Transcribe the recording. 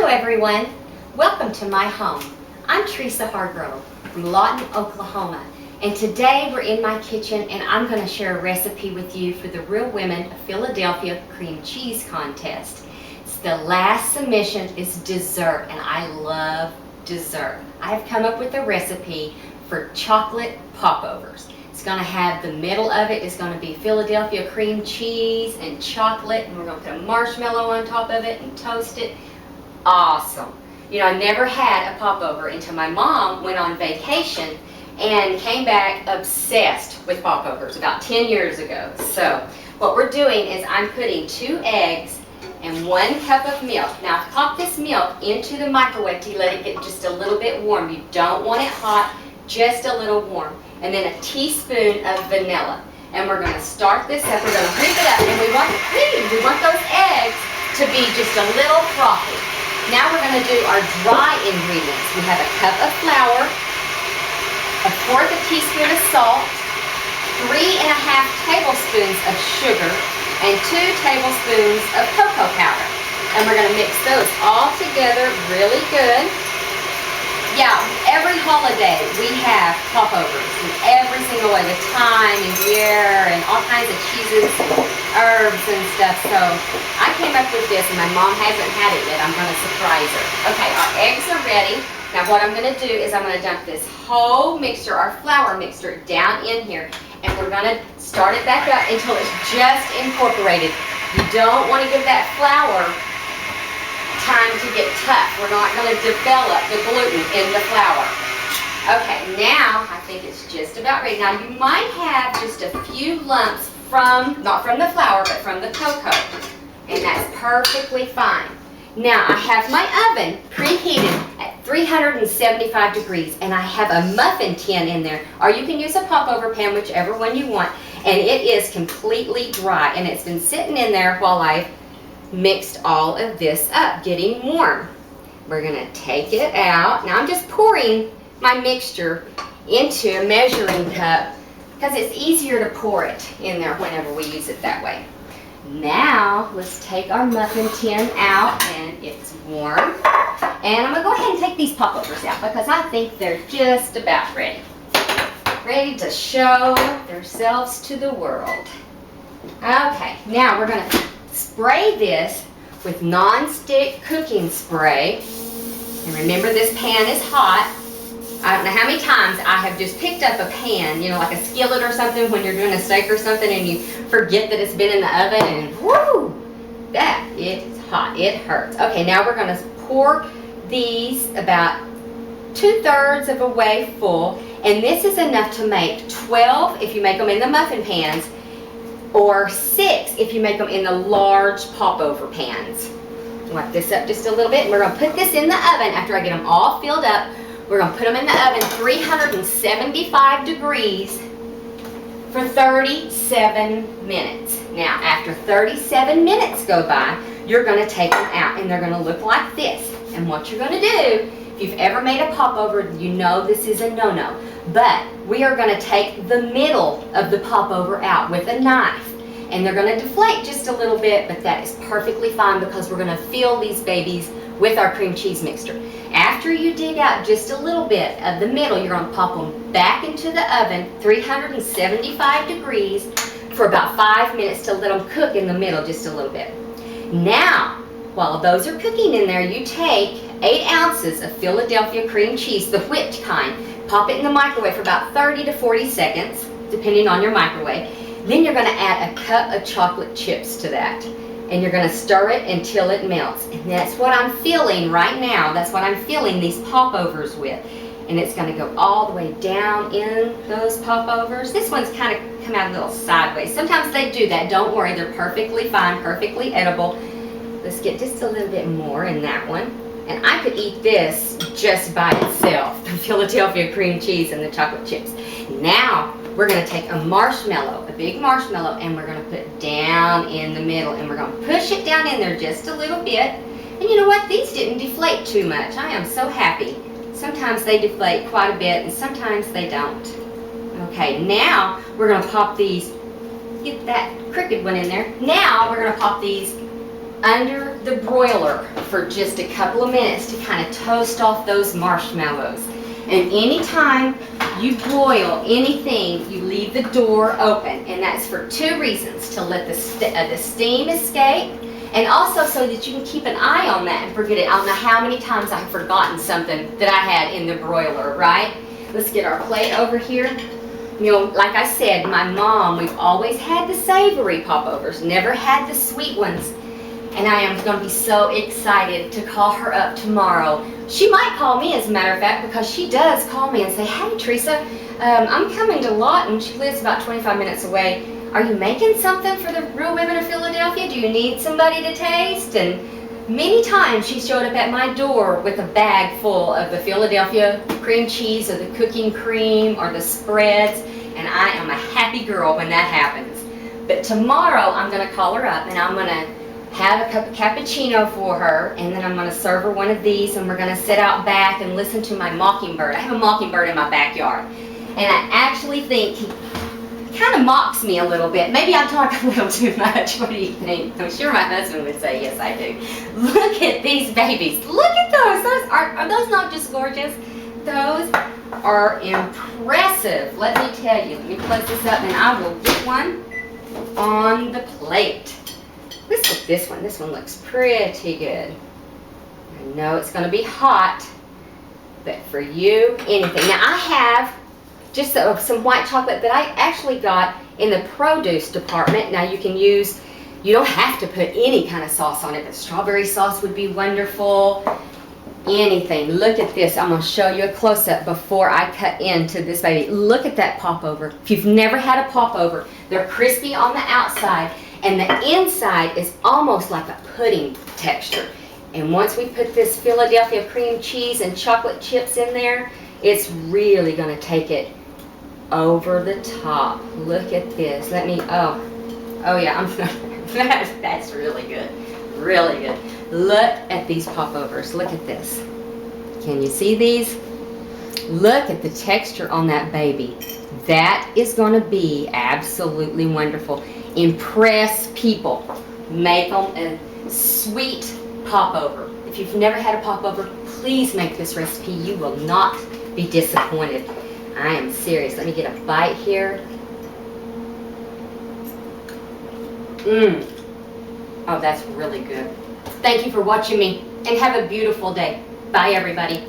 everyone. Welcome to my home. I'm Tresa Hargrove from Lawton, Oklahoma, and today we're in my kitchen and I'm going to share a recipe with you for the Real Women of Philadelphia Cream Cheese Contest. It's the last submission is dessert, and I love dessert. I have come up with a recipe for chocolate popovers. It's going to have the middle of it is going to be Philadelphia cream cheese and chocolate, and we're going to put a marshmallow on top of it and toast it. Awesome. You know, I never had a popover until my mom went on vacation and came back obsessed with popovers about 10 years ago. So what we're doing is I'm putting 2 eggs and 1 cup of milk. Now pop this milk into the microwave to let it get just a little bit warm. You don't want it hot, just a little warm. And then a teaspoon of vanilla. And we're going to start this up. We're going to whip it up, and we want those eggs to be just a little frothy. Now we're going to do our dry ingredients. We have a cup of flour, 1/4 teaspoon of salt, 3 1/2 tablespoons of sugar, and 2 tablespoons of cocoa powder. And we're going to mix those all together really good. Yeah, every holiday we have popovers, in every single way, with thyme and Gruyere and all kinds of cheeses and herbs and stuff. So I came up with this, and my mom hasn't had it yet. I'm going to surprise her. Okay, our eggs are ready. Now what I'm going to do is I'm going to dump this whole mixture, our flour mixture, down in here, and we're going to start it back up until it's just incorporated. You don't want to give that flour time to get tough. We're not going to develop the gluten in the flour. Okay, now I think it's just about ready. Now you might have just a few lumps from, not from the flour, but from the cocoa, and that's perfectly fine. Now I have my oven preheated at 375 degrees, and I have a muffin tin in there, or you can use a popover pan, whichever one you want, and it is completely dry, and it's been sitting in there while I've mixed all of this up, getting warm. We're going to take it out. Now I'm just pouring my mixture into a measuring cup because it's easier to pour it in there whenever we use it that way. Now let's take our muffin tin out, and it's warm. And I'm going to go ahead and take these popovers out because I think they're just about ready. Ready to show themselves to the world. Okay, now we're going to spray this with non-stick cooking spray. And remember, this pan is hot. I don't know how many times I have just picked up a pan, you know, like a skillet or something when you're doing a steak or something, and you forget that it's been in the oven, and whoo, that is hot. It hurts. Okay, now we're going to pour these about 2/3 of a way full, and this is enough to make 12 if you make them in the muffin pans, or 6 if you make them in the large popover pans. Wipe this up just a little bit, and we're going to put this in the oven after I get them all filled up. We're going to put them in the oven 375 degrees for 37 minutes. Now, after 37 minutes go by, you're going to take them out, and they're going to look like this. And what you're going to do, if you've ever made a popover, you know this is a no-no. But we are going to take the middle of the popover out with a knife. And they're going to deflate just a little bit, but that is perfectly fine because we're going to fill these babies with our cream cheese mixture. After you dig out just a little bit of the middle, you're going to pop them back into the oven, 375 degrees, for about 5 minutes to let them cook in the middle just a little bit. Now, while those are cooking in there, you take 8 ounces of Philadelphia cream cheese, the whipped kind. Pop it in the microwave for about 30 to 40 seconds, depending on your microwave. Then you're going to add a cup of chocolate chips to that. And you're going to stir it until it melts. And that's what I'm filling right now. That's what I'm filling these popovers with. And it's going to go all the way down in those popovers. This one's kind of come out a little sideways. Sometimes they do that. Don't worry. They're perfectly fine, perfectly edible. Let's get just a little bit more in that one. And I could eat this just by itself, the Philadelphia cream cheese and the chocolate chips. Now, we're going to take a marshmallow, a big marshmallow, and we're going to put it down in the middle. And we're going to push it down in there just a little bit. And you know what? These didn't deflate too much. I am so happy. Sometimes they deflate quite a bit, and sometimes they don't. Okay, now we're going to pop these, get that crooked one in there. Now we're going to pop these under the broiler for just a couple of minutes to kind of toast off those marshmallows. And anytime you broil anything, you leave the door open, and that's for two reasons: to let the steam escape, and also so that you can keep an eye on that and forget it. I don't know how many times I've forgotten something that I had in the broiler, right? Let's get our plate over here. You know, like I said, my mom, we've always had the savory popovers, never had the sweet ones. And I am going to be so excited to call her up tomorrow. She might call me, as a matter of fact, because she does call me and say, "Hey, Tresa, I'm coming to Lawton." She lives about 25 minutes away. "Are you making something for the Real Women of Philadelphia? Do you need somebody to taste?" And many times she showed up at my door with a bag full of the Philadelphia cream cheese or the cooking cream or the spreads. And I am a happy girl when that happens. But tomorrow I'm going to call her up and I'm going to have a cup of cappuccino for her, and then I'm going to serve her one of these, and we're going to sit out back and listen to my mockingbird. I have a mockingbird in my backyard, and I actually think he kind of mocks me a little bit. Maybe I talk a little too much. What do you think? I'm sure my husband would say, yes, I do. Look at these babies. Look at those. Are those not just gorgeous? Those are impressive. Let me tell you. Let me close this up, and I will get one on the plate. Let's look at this one. This one looks pretty good. I know it's going to be hot, but for you, anything. Now I have just some white chocolate that I actually got in the produce department. Now you don't have to put any kind of sauce on it, but strawberry sauce would be wonderful. Anything. Look at this. I'm going to show you a close-up before I cut into this baby. Look at that popover. If you've never had a popover, they're crispy on the outside, and the inside is almost like a pudding texture. And once we put this Philadelphia cream cheese and chocolate chips in there, it's really going to take it over the top. Look at this. Oh yeah, that's really good. Really good. Look at these popovers. Look at this. Can you see these? Look at the texture on that baby. That is going to be absolutely wonderful. Impress people. Make them a sweet popover. If you've never had a popover, please make this recipe. You will not be disappointed. I am serious. Let me get a bite here. Oh, that's really good. Thank you for watching me, and have a beautiful day. Bye, everybody.